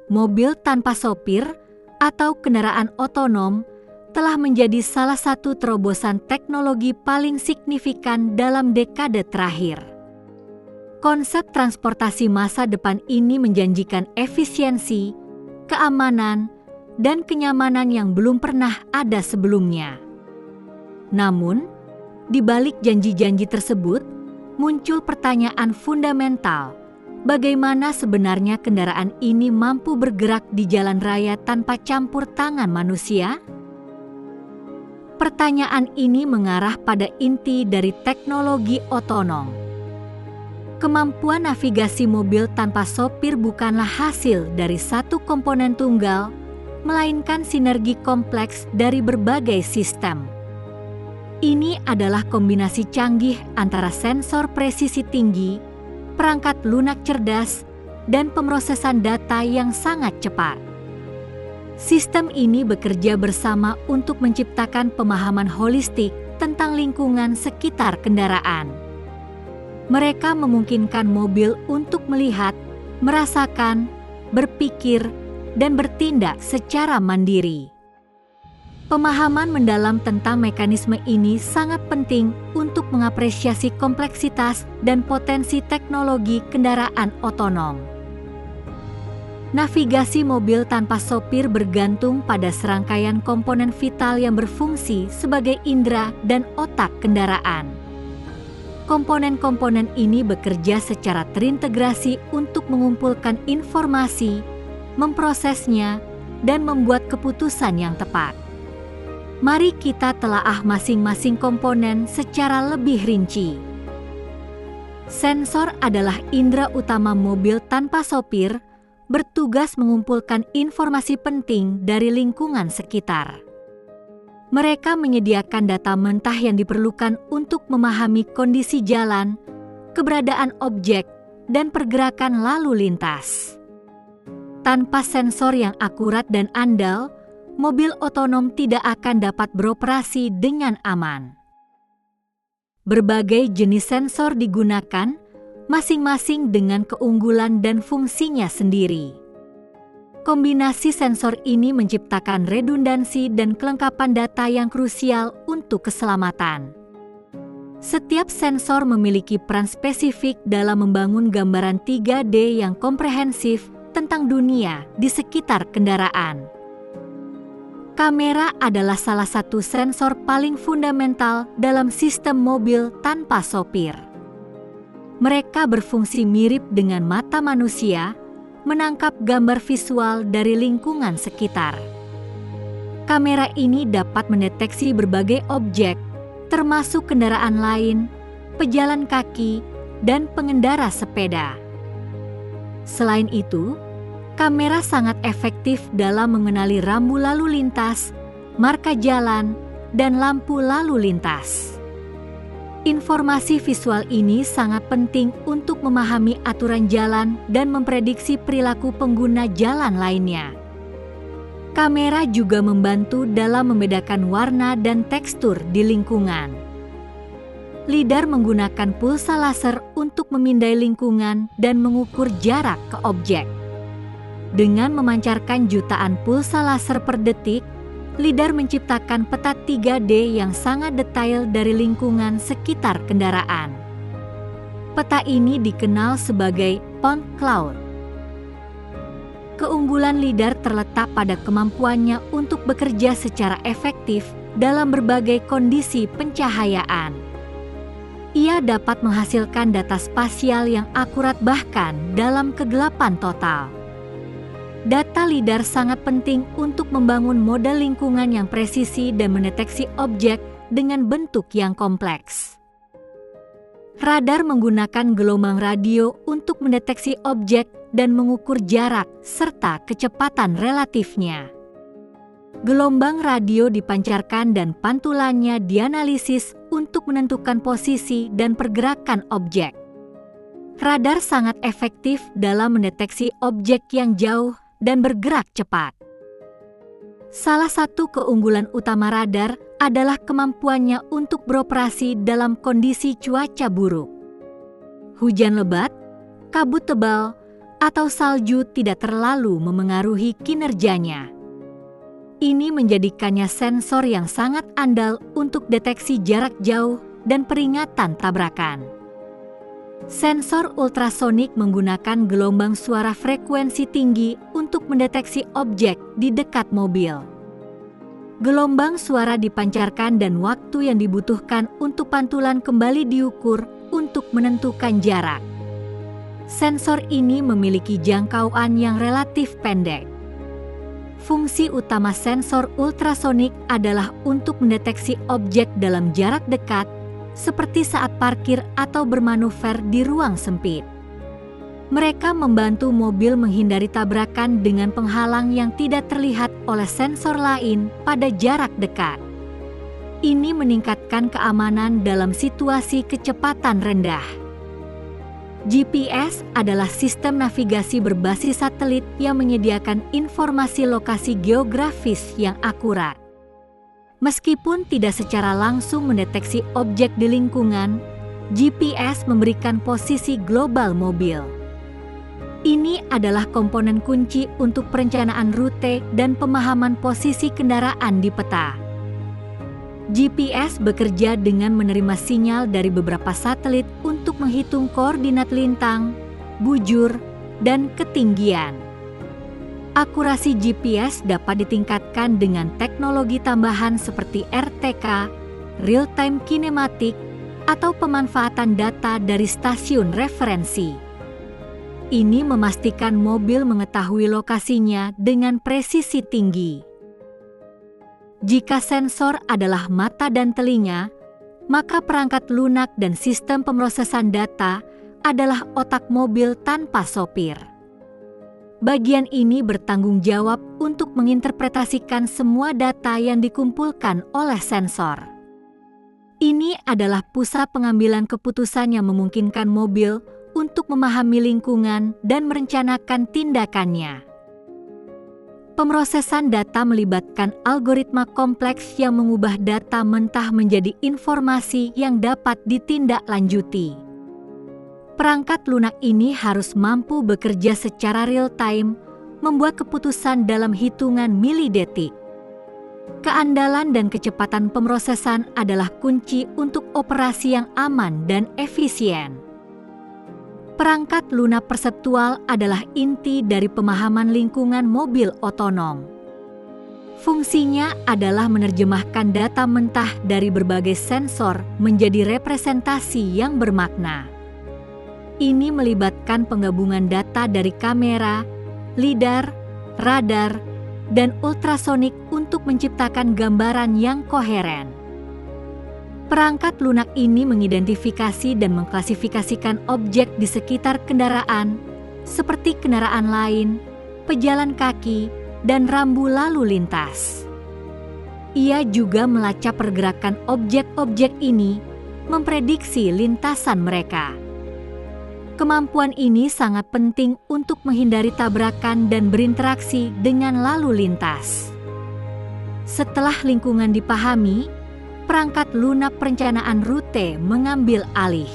mobil tanpa sopir atau kendaraan otonom telah menjadi salah satu terobosan teknologi paling signifikan dalam dekade terakhir. Konsep transportasi masa depan ini menjanjikan efisiensi, keamanan, dan kenyamanan yang belum pernah ada sebelumnya. Namun, di balik janji-janji tersebut, muncul pertanyaan fundamental. Bagaimana sebenarnya kendaraan ini mampu bergerak di jalan raya tanpa campur tangan manusia? Pertanyaan ini mengarah pada inti dari teknologi otonom. Kemampuan navigasi mobil tanpa sopir bukanlah hasil dari satu komponen tunggal, melainkan sinergi kompleks dari berbagai sistem. Ini adalah kombinasi canggih antara sensor presisi tinggi, perangkat lunak cerdas, dan pemrosesan data yang sangat cepat. Sistem ini bekerja bersama untuk menciptakan pemahaman holistik tentang lingkungan sekitar kendaraan. Mereka memungkinkan mobil untuk melihat, merasakan, berpikir, dan bertindak secara mandiri. Pemahaman mendalam tentang mekanisme ini sangat penting untuk mengapresiasi kompleksitas dan potensi teknologi kendaraan otonom. Navigasi mobil tanpa sopir bergantung pada serangkaian komponen vital yang berfungsi sebagai indera dan otak kendaraan. Komponen-komponen ini bekerja secara terintegrasi untuk mengumpulkan informasi, memprosesnya, dan membuat keputusan yang tepat. Mari kita telaah masing-masing komponen secara lebih rinci. Sensor adalah indera utama mobil tanpa sopir, bertugas mengumpulkan informasi penting dari lingkungan sekitar. Mereka menyediakan data mentah yang diperlukan untuk memahami kondisi jalan, keberadaan objek, dan pergerakan lalu lintas. Tanpa sensor yang akurat dan andal, mobil otonom tidak akan dapat beroperasi dengan aman. Berbagai jenis sensor digunakan, masing-masing dengan keunggulan dan fungsinya sendiri. Kombinasi sensor ini menciptakan redundansi dan kelengkapan data yang krusial untuk keselamatan. Setiap sensor memiliki peran spesifik dalam membangun gambaran 3D yang komprehensif tentang dunia di sekitar kendaraan. Kamera adalah salah satu sensor paling fundamental dalam sistem mobil tanpa sopir. Mereka berfungsi mirip dengan mata manusia, menangkap gambar visual dari lingkungan sekitar. Kamera ini dapat mendeteksi berbagai objek, termasuk kendaraan lain, pejalan kaki, dan pengendara sepeda. Selain itu, kamera sangat efektif dalam mengenali rambu lalu lintas, marka jalan, dan lampu lalu lintas. Informasi visual ini sangat penting untuk memahami aturan jalan dan memprediksi perilaku pengguna jalan lainnya. Kamera juga membantu dalam membedakan warna dan tekstur di lingkungan. LiDAR menggunakan pulsa laser untuk memindai lingkungan dan mengukur jarak ke objek. Dengan memancarkan jutaan pulsa laser per detik, LiDAR menciptakan peta 3D yang sangat detail dari lingkungan sekitar kendaraan. Peta ini dikenal sebagai point cloud. Keunggulan LiDAR terletak pada kemampuannya untuk bekerja secara efektif dalam berbagai kondisi pencahayaan. Ia dapat menghasilkan data spasial yang akurat bahkan dalam kegelapan total. Data LiDAR sangat penting untuk membangun model lingkungan yang presisi dan mendeteksi objek dengan bentuk yang kompleks. Radar menggunakan gelombang radio untuk mendeteksi objek dan mengukur jarak serta kecepatan relatifnya. Gelombang radio dipancarkan dan pantulannya dianalisis untuk menentukan posisi dan pergerakan objek. Radar sangat efektif dalam mendeteksi objek yang jauh dan bergerak cepat. Salah satu keunggulan utama radar adalah kemampuannya untuk beroperasi dalam kondisi cuaca buruk. Hujan lebat, kabut tebal, atau salju tidak terlalu memengaruhi kinerjanya. Ini menjadikannya sensor yang sangat andal untuk deteksi jarak jauh dan peringatan tabrakan. Sensor ultrasonik menggunakan gelombang suara frekuensi tinggi untuk mendeteksi objek di dekat mobil. Gelombang suara dipancarkan dan waktu yang dibutuhkan untuk pantulan kembali diukur untuk menentukan jarak. Sensor ini memiliki jangkauan yang relatif pendek. Fungsi utama sensor ultrasonik adalah untuk mendeteksi objek dalam jarak dekat, seperti saat parkir atau bermanuver di ruang sempit. Mereka membantu mobil menghindari tabrakan dengan penghalang yang tidak terlihat oleh sensor lain pada jarak dekat. Ini meningkatkan keamanan dalam situasi kecepatan rendah. GPS adalah sistem navigasi berbasis satelit yang menyediakan informasi lokasi geografis yang akurat. Meskipun tidak secara langsung mendeteksi objek di lingkungan, GPS memberikan posisi global mobil. Ini adalah komponen kunci untuk perencanaan rute dan pemahaman posisi kendaraan di peta. GPS bekerja dengan menerima sinyal dari beberapa satelit untuk menghitung koordinat lintang, bujur, dan ketinggian. Akurasi GPS dapat ditingkatkan dengan teknologi tambahan seperti RTK, real-time kinematik, atau pemanfaatan data dari stasiun referensi. Ini memastikan mobil mengetahui lokasinya dengan presisi tinggi. Jika sensor adalah mata dan telinga, maka perangkat lunak dan sistem pemrosesan data adalah otak mobil tanpa sopir. Bagian ini bertanggung jawab untuk menginterpretasikan semua data yang dikumpulkan oleh sensor. Ini adalah pusat pengambilan keputusan yang memungkinkan mobil untuk memahami lingkungan dan merencanakan tindakannya. Pemrosesan data melibatkan algoritma kompleks yang mengubah data mentah menjadi informasi yang dapat ditindaklanjuti. Perangkat lunak ini harus mampu bekerja secara real-time, membuat keputusan dalam hitungan milidetik. Keandalan dan kecepatan pemrosesan adalah kunci untuk operasi yang aman dan efisien. Perangkat lunak perseptual adalah inti dari pemahaman lingkungan mobil otonom. Fungsinya adalah menerjemahkan data mentah dari berbagai sensor menjadi representasi yang bermakna. Ini melibatkan penggabungan data dari kamera, lidar, radar, dan ultrasonik untuk menciptakan gambaran yang koheren. Perangkat lunak ini mengidentifikasi dan mengklasifikasikan objek di sekitar kendaraan, seperti kendaraan lain, pejalan kaki, dan rambu lalu lintas. Ia juga melacak pergerakan objek-objek ini, memprediksi lintasan mereka. Kemampuan ini sangat penting untuk menghindari tabrakan dan berinteraksi dengan lalu lintas. Setelah lingkungan dipahami, perangkat lunak perencanaan rute mengambil alih.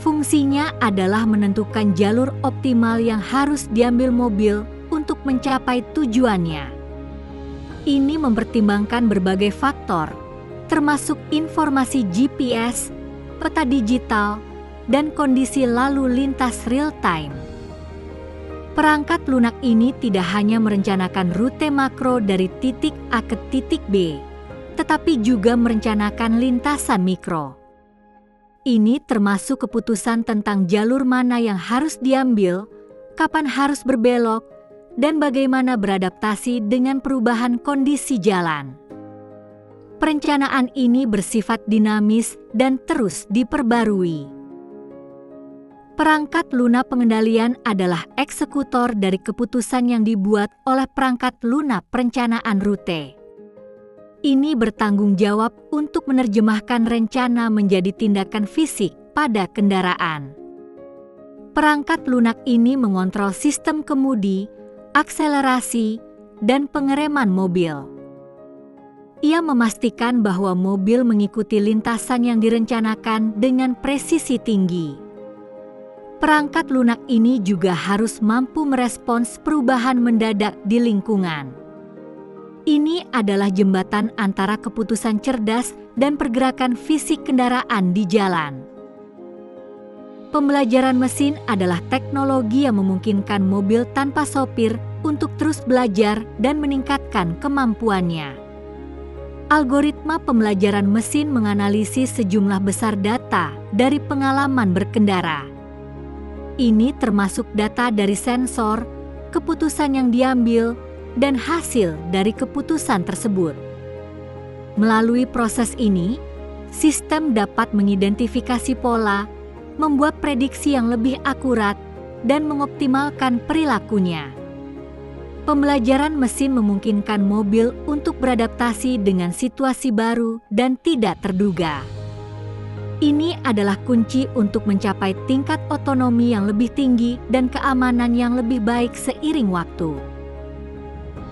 Fungsinya adalah menentukan jalur optimal yang harus diambil mobil untuk mencapai tujuannya. Ini mempertimbangkan berbagai faktor, termasuk informasi GPS, peta digital, dan kondisi lalu lintas real-time. Perangkat lunak ini tidak hanya merencanakan rute makro dari titik A ke titik B, tetapi juga merencanakan lintasan mikro. Ini termasuk keputusan tentang jalur mana yang harus diambil, kapan harus berbelok, dan bagaimana beradaptasi dengan perubahan kondisi jalan. Perencanaan ini bersifat dinamis dan terus diperbarui. Perangkat lunak pengendalian adalah eksekutor dari keputusan yang dibuat oleh perangkat lunak perencanaan rute. Ini bertanggung jawab untuk menerjemahkan rencana menjadi tindakan fisik pada kendaraan. Perangkat lunak ini mengontrol sistem kemudi, akselerasi, dan pengereman mobil. Ia memastikan bahwa mobil mengikuti lintasan yang direncanakan dengan presisi tinggi. Perangkat lunak ini juga harus mampu merespons perubahan mendadak di lingkungan. Ini adalah jembatan antara keputusan cerdas dan pergerakan fisik kendaraan di jalan. Pembelajaran mesin adalah teknologi yang memungkinkan mobil tanpa sopir untuk terus belajar dan meningkatkan kemampuannya. Algoritma pembelajaran mesin menganalisis sejumlah besar data dari pengalaman berkendara. Ini termasuk data dari sensor, keputusan yang diambil, dan hasil dari keputusan tersebut. Melalui proses ini, sistem dapat mengidentifikasi pola, membuat prediksi yang lebih akurat, dan mengoptimalkan perilakunya. Pembelajaran mesin memungkinkan mobil untuk beradaptasi dengan situasi baru dan tidak terduga. Ini adalah kunci untuk mencapai tingkat otonomi yang lebih tinggi dan keamanan yang lebih baik seiring waktu.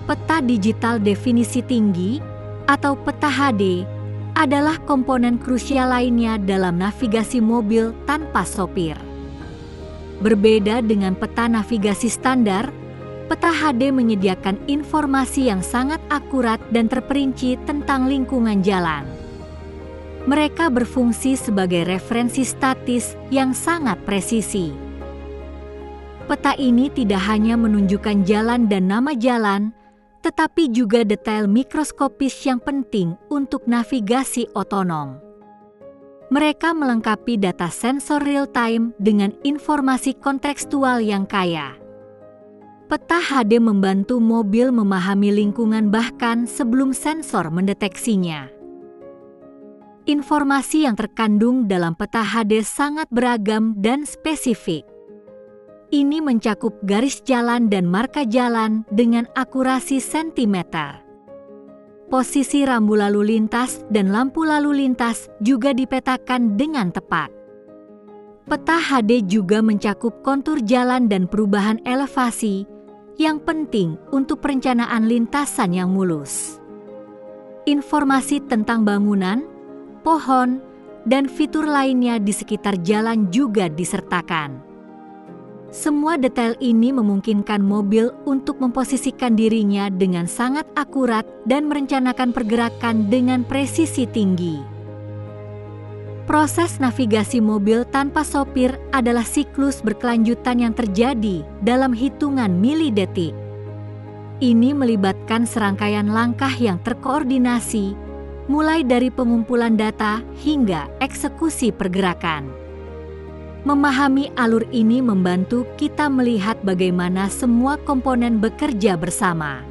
Peta digital definisi tinggi atau peta HD adalah komponen krusial lainnya dalam navigasi mobil tanpa sopir. Berbeda dengan peta navigasi standar, peta HD menyediakan informasi yang sangat akurat dan terperinci tentang lingkungan jalan. Mereka berfungsi sebagai referensi statis yang sangat presisi. Peta ini tidak hanya menunjukkan jalan dan nama jalan, tetapi juga detail mikroskopis yang penting untuk navigasi otonom. Mereka melengkapi data sensor real-time dengan informasi kontekstual yang kaya. Peta HD membantu mobil memahami lingkungan bahkan sebelum sensor mendeteksinya. Informasi yang terkandung dalam peta HD sangat beragam dan spesifik. Ini mencakup garis jalan dan marka jalan dengan akurasi sentimeter. Posisi rambu lalu lintas dan lampu lalu lintas juga dipetakan dengan tepat. Peta HD juga mencakup kontur jalan dan perubahan elevasi yang penting untuk perencanaan lintasan yang mulus. Informasi tentang bangunan, pohon, dan fitur lainnya di sekitar jalan juga disertakan. Semua detail ini memungkinkan mobil untuk memposisikan dirinya dengan sangat akurat dan merencanakan pergerakan dengan presisi tinggi. Proses navigasi mobil tanpa sopir adalah siklus berkelanjutan yang terjadi dalam hitungan milidetik. Ini melibatkan serangkaian langkah yang terkoordinasi, mulai dari pengumpulan data hingga eksekusi pergerakan. Memahami alur ini membantu kita melihat bagaimana semua komponen bekerja bersama.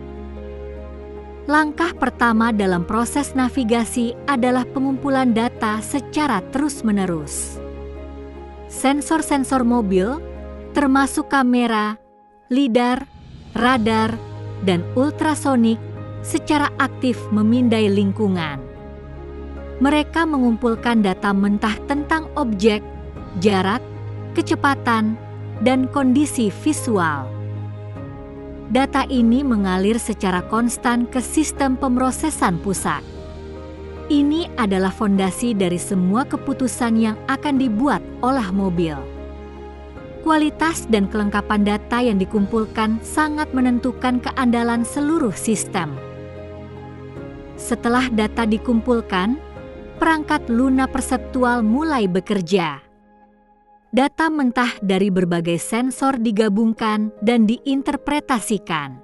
Langkah pertama dalam proses navigasi adalah pengumpulan data secara terus-menerus. Sensor-sensor mobil, termasuk kamera, lidar, radar, dan ultrasonik, secara aktif memindai lingkungan. Mereka mengumpulkan data mentah tentang objek, jarak, kecepatan, dan kondisi visual. Data ini mengalir secara konstan ke sistem pemrosesan pusat. Ini adalah fondasi dari semua keputusan yang akan dibuat oleh mobil. Kualitas dan kelengkapan data yang dikumpulkan sangat menentukan keandalan seluruh sistem. Setelah data dikumpulkan, perangkat lunak perseptual mulai bekerja. Data mentah dari berbagai sensor digabungkan dan diinterpretasikan.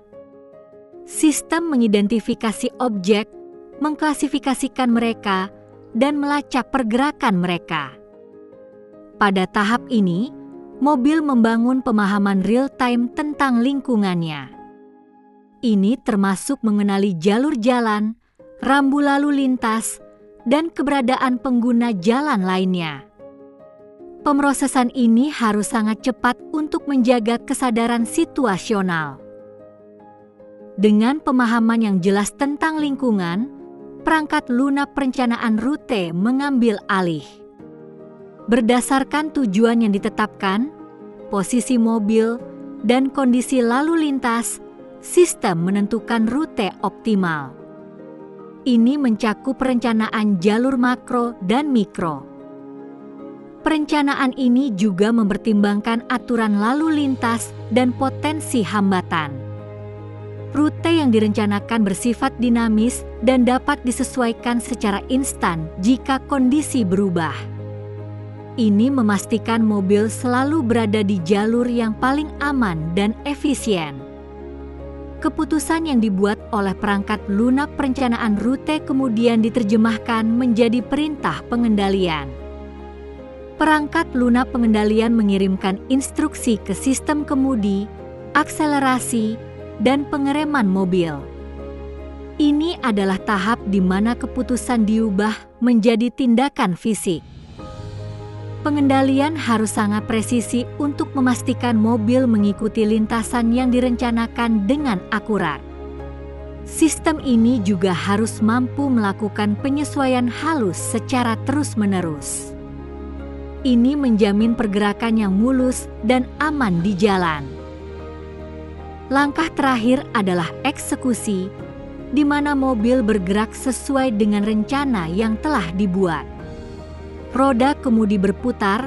Sistem mengidentifikasi objek, mengklasifikasikan mereka, dan melacak pergerakan mereka. Pada tahap ini, mobil membangun pemahaman real-time tentang lingkungannya. Ini termasuk mengenali jalur jalan, rambu lalu lintas, dan keberadaan pengguna jalan lainnya. Pemrosesan ini harus sangat cepat untuk menjaga kesadaran situasional. Dengan pemahaman yang jelas tentang lingkungan, perangkat lunak perencanaan rute mengambil alih. Berdasarkan tujuan yang ditetapkan, posisi mobil, dan kondisi lalu lintas, sistem menentukan rute optimal. Ini mencakup perencanaan jalur makro dan mikro. Perencanaan ini juga mempertimbangkan aturan lalu lintas dan potensi hambatan. Rute yang direncanakan bersifat dinamis dan dapat disesuaikan secara instan jika kondisi berubah. Ini memastikan mobil selalu berada di jalur yang paling aman dan efisien. Keputusan yang dibuat oleh perangkat lunak perencanaan rute kemudian diterjemahkan menjadi perintah pengendalian. Perangkat lunak pengendalian mengirimkan instruksi ke sistem kemudi, akselerasi, dan pengereman mobil. Ini adalah tahap di mana keputusan diubah menjadi tindakan fisik. Pengendalian harus sangat presisi untuk memastikan mobil mengikuti lintasan yang direncanakan dengan akurat. Sistem ini juga harus mampu melakukan penyesuaian halus secara terus-menerus. Ini menjamin pergerakan yang mulus dan aman di jalan. Langkah terakhir adalah eksekusi, di mana mobil bergerak sesuai dengan rencana yang telah dibuat. Roda kemudi berputar,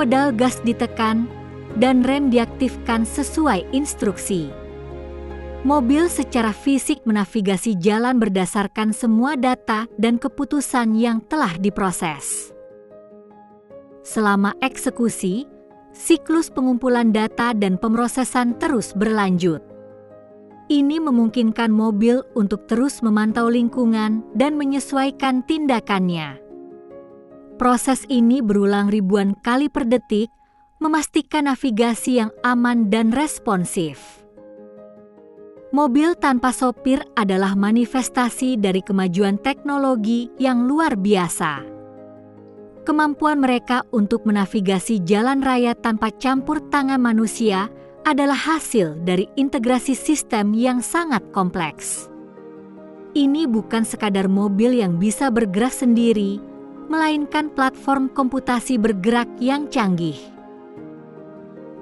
pedal gas ditekan, dan rem diaktifkan sesuai instruksi. Mobil secara fisik menavigasi jalan berdasarkan semua data dan keputusan yang telah diproses. Selama eksekusi, siklus pengumpulan data dan pemrosesan terus berlanjut. Ini memungkinkan mobil untuk terus memantau lingkungan dan menyesuaikan tindakannya. Proses ini berulang ribuan kali per detik, memastikan navigasi yang aman dan responsif. Mobil tanpa sopir adalah manifestasi dari kemajuan teknologi yang luar biasa. Kemampuan mereka untuk menavigasi jalan raya tanpa campur tangan manusia adalah hasil dari integrasi sistem yang sangat kompleks. Ini bukan sekadar mobil yang bisa bergerak sendiri, melainkan platform komputasi bergerak yang canggih.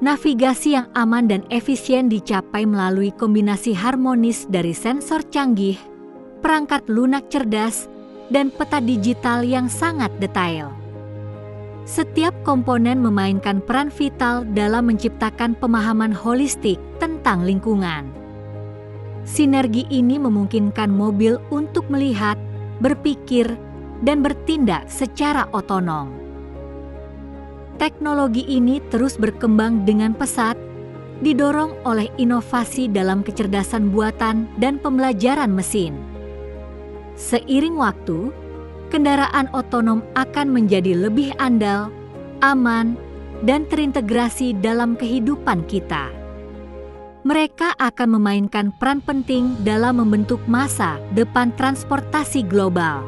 Navigasi yang aman dan efisien dicapai melalui kombinasi harmonis dari sensor canggih, perangkat lunak cerdas, dan peta digital yang sangat detail. Setiap komponen memainkan peran vital dalam menciptakan pemahaman holistik tentang lingkungan. Sinergi ini memungkinkan mobil untuk melihat, berpikir, dan bertindak secara otonom. Teknologi ini terus berkembang dengan pesat, didorong oleh inovasi dalam kecerdasan buatan dan pembelajaran mesin. Seiring waktu, kendaraan otonom akan menjadi lebih andal, aman, dan terintegrasi dalam kehidupan kita. Mereka akan memainkan peran penting dalam membentuk masa depan transportasi global.